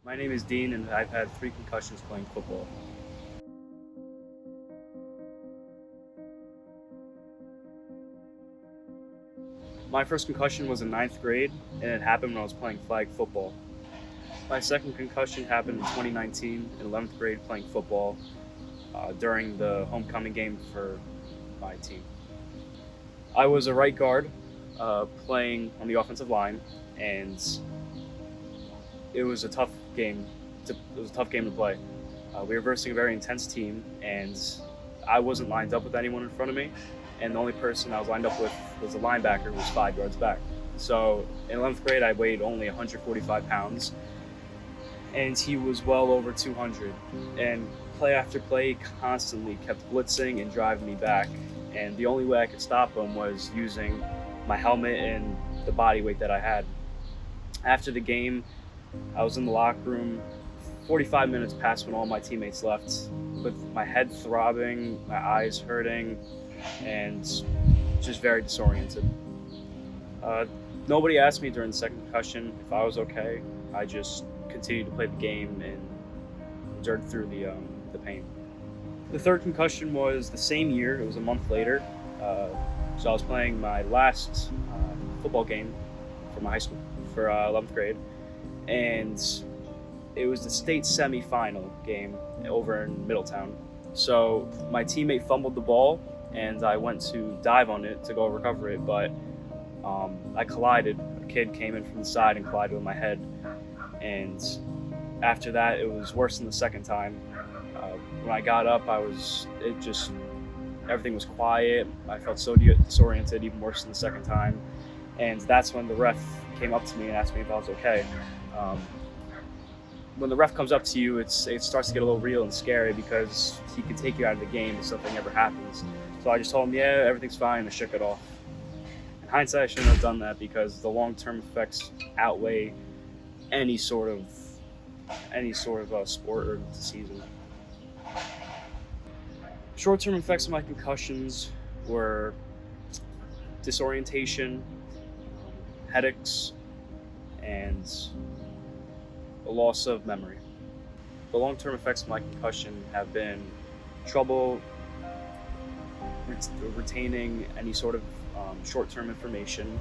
My name is Dean, and I've had 3 concussions playing football. My first concussion was in 9th grade, and it happened when I was playing flag football. My second concussion happened in 2019 in 11th grade playing football during the homecoming game for my team. I was a right guard playing on the offensive line, and it was a tough game. It was a tough game to play. We were versing a very intense team, and I wasn't lined up with anyone in front of me, and the only person I was lined up with was a linebacker who was 5 yards back. So in 11th grade, I weighed only 145 pounds, and he was well over 200. And play after play constantly kept blitzing and driving me back, and the only way I could stop him was using my helmet and the body weight that I had. After the game, I was in the locker room 45 minutes past when all my teammates left, with my head throbbing, my eyes hurting, and just very disoriented. Nobody asked me during the second concussion if I was okay. I just continued to play the game and endured through the pain. The third concussion was the same year. It was a month later. So I was playing my last football game for my high school for 11th grade, and it was the state semifinal game over in Middletown. So my teammate fumbled the ball, and I went to dive on it to go recover it, but I collided. A kid came in from the side and collided with my head, and after that, it was worse than the second time. When I got up, everything was quiet. I felt so disoriented, even worse than the second time. And that's when the ref came up to me and asked me if I was okay. When the ref comes up to you, it starts to get a little real and scary because he can take you out of the game if something ever happens. So I just told him, yeah, everything's fine, and shook it off. In hindsight, I shouldn't have done that because the long-term effects outweigh any sort of sport or season. Short-term effects of my concussions were disorientation, headaches, and a loss of memory. The long-term effects of my concussion have been trouble retaining any sort of short-term information,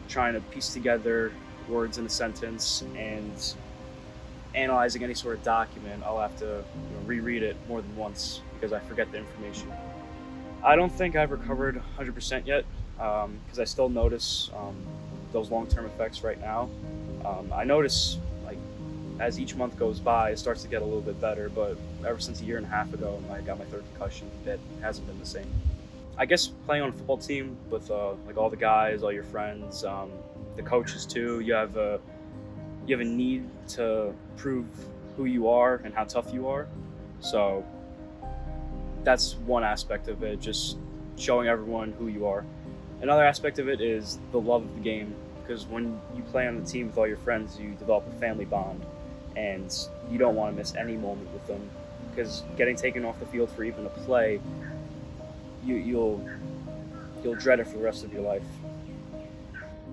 trying to piece together words in a sentence, and analyzing any sort of document. I'll have to reread it more than once because I forget the information. I don't think I've recovered 100% yet because I still notice those long-term effects right now. I notice as each month goes by, it starts to get a little bit better, but ever since a year and a half ago when I got my third concussion, it hasn't been the same. I guess playing on a football team with all the guys, all your friends, the coaches too, you have a need to prove who you are and how tough you are. So that's one aspect of it, just showing everyone who you are. Another aspect of it is the love of the game, because when you play on the team with all your friends, you develop a family bond, and you don't want to miss any moment with them, because getting taken off the field for even a play, you'll dread it for the rest of your life.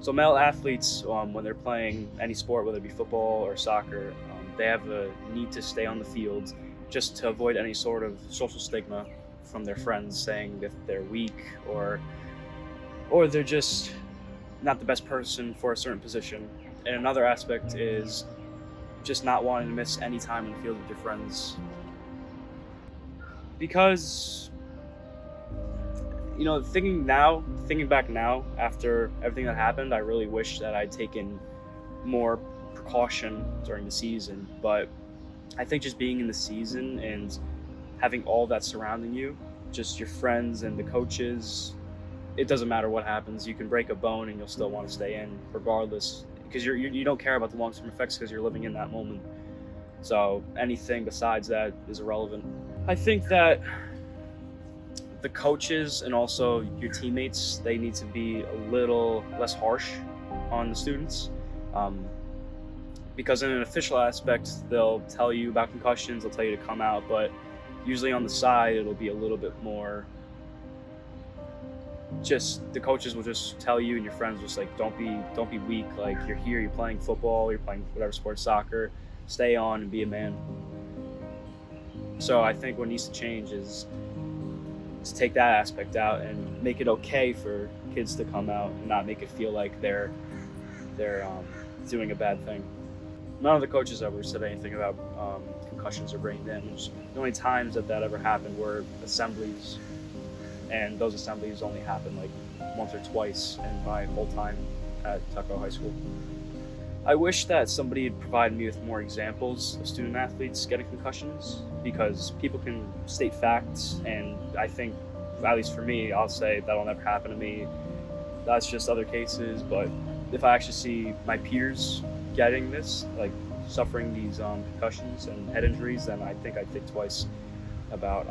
So male athletes, when they're playing any sport, whether it be football or soccer, they have a need to stay on the field just to avoid any sort of social stigma from their friends saying that they're weak or they're just not the best person for a certain position. And another aspect is just not wanting to miss any time in the field with your friends. Because, thinking back now, after everything that happened, I really wish that I'd taken more precaution during the season. But I think just being in the season and having all that surrounding you, just your friends and the coaches, it doesn't matter what happens. You can break a bone and you'll still want to stay in regardless, because you don't care about the long-term effects because you're living in that moment. So anything besides that is irrelevant. I think that the coaches and also your teammates, they need to be a little less harsh on the students. Because in an official aspect, they'll tell you about concussions, they'll tell you to come out, but usually on the side, it'll be a little bit more just the coaches will just tell you and your friends just like don't be weak. Like you're here, you're playing football, you're playing whatever sport, soccer. Stay on and be a man. So I think what needs to change is to take that aspect out and make it okay for kids to come out and not make it feel like they're doing a bad thing. None of the coaches ever said anything about concussions or brain damage. The only times that ever happened were assemblies, and those assemblies only happened like once or twice in my whole time at Tuckahoe High School. I wish that somebody had provided me with more examples of student athletes getting concussions, because people can state facts, and I think, at least for me, I'll say that'll never happen to me. That's just other cases, but if I actually see my peers getting this, like suffering these concussions and head injuries, then I think I'd think twice about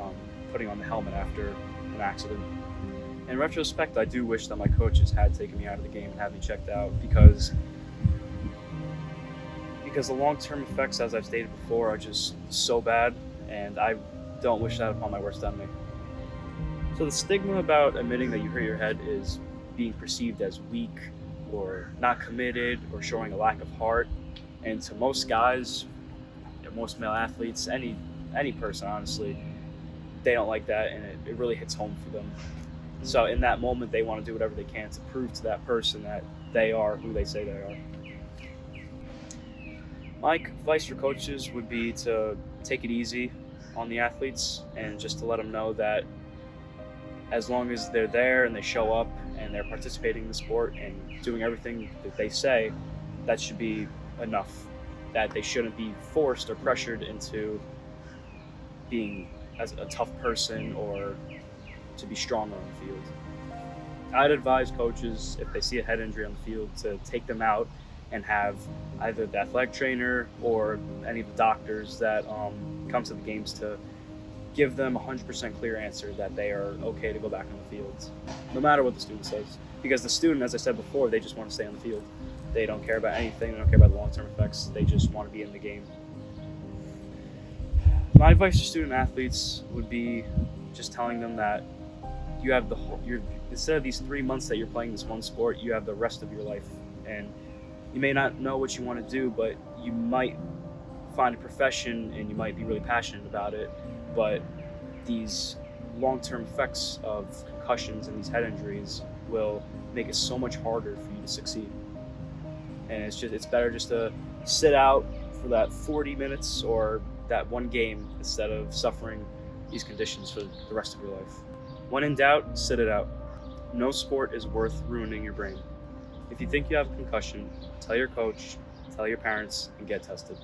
putting on the helmet after an accident. In retrospect, I do wish that my coaches had taken me out of the game and had me checked out, because the long-term effects, as I've stated before, are just so bad, and I don't wish that upon my worst enemy. So the stigma about admitting that you hurt your head is being perceived as weak or not committed or showing a lack of heart. And to most guys, most male athletes, any person honestly, they don't like that, and it really hits home for them. So in that moment, they want to do whatever they can to prove to that person that they are who they say they are. My advice for coaches would be to take it easy on the athletes, and just to let them know that as long as they're there and they show up and they're participating in the sport and doing everything that they say, that should be enough. That they shouldn't be forced or pressured into being as a tough person or to be stronger on the field. I'd advise coaches, if they see a head injury on the field, to take them out and have either the athletic trainer or any of the doctors that come to the games to give them a 100% clear answer that they are okay to go back on the field, no matter what the student says. Because the student, as I said before, they just want to stay on the field. They don't care about anything. They don't care about the long-term effects. They just want to be in the game. My advice to student athletes would be just telling them that you have instead of these 3 months that you're playing this one sport, you have the rest of your life. And you may not know what you want to do, but you might find a profession and you might be really passionate about it. But these long-term effects of concussions and these head injuries will make it so much harder for you to succeed. And it's better just to sit out for that 40 minutes or that one game instead of suffering these conditions for the rest of your life. When in doubt, sit it out. No sport is worth ruining your brain. If you think you have a concussion, tell your coach, tell your parents, and get tested.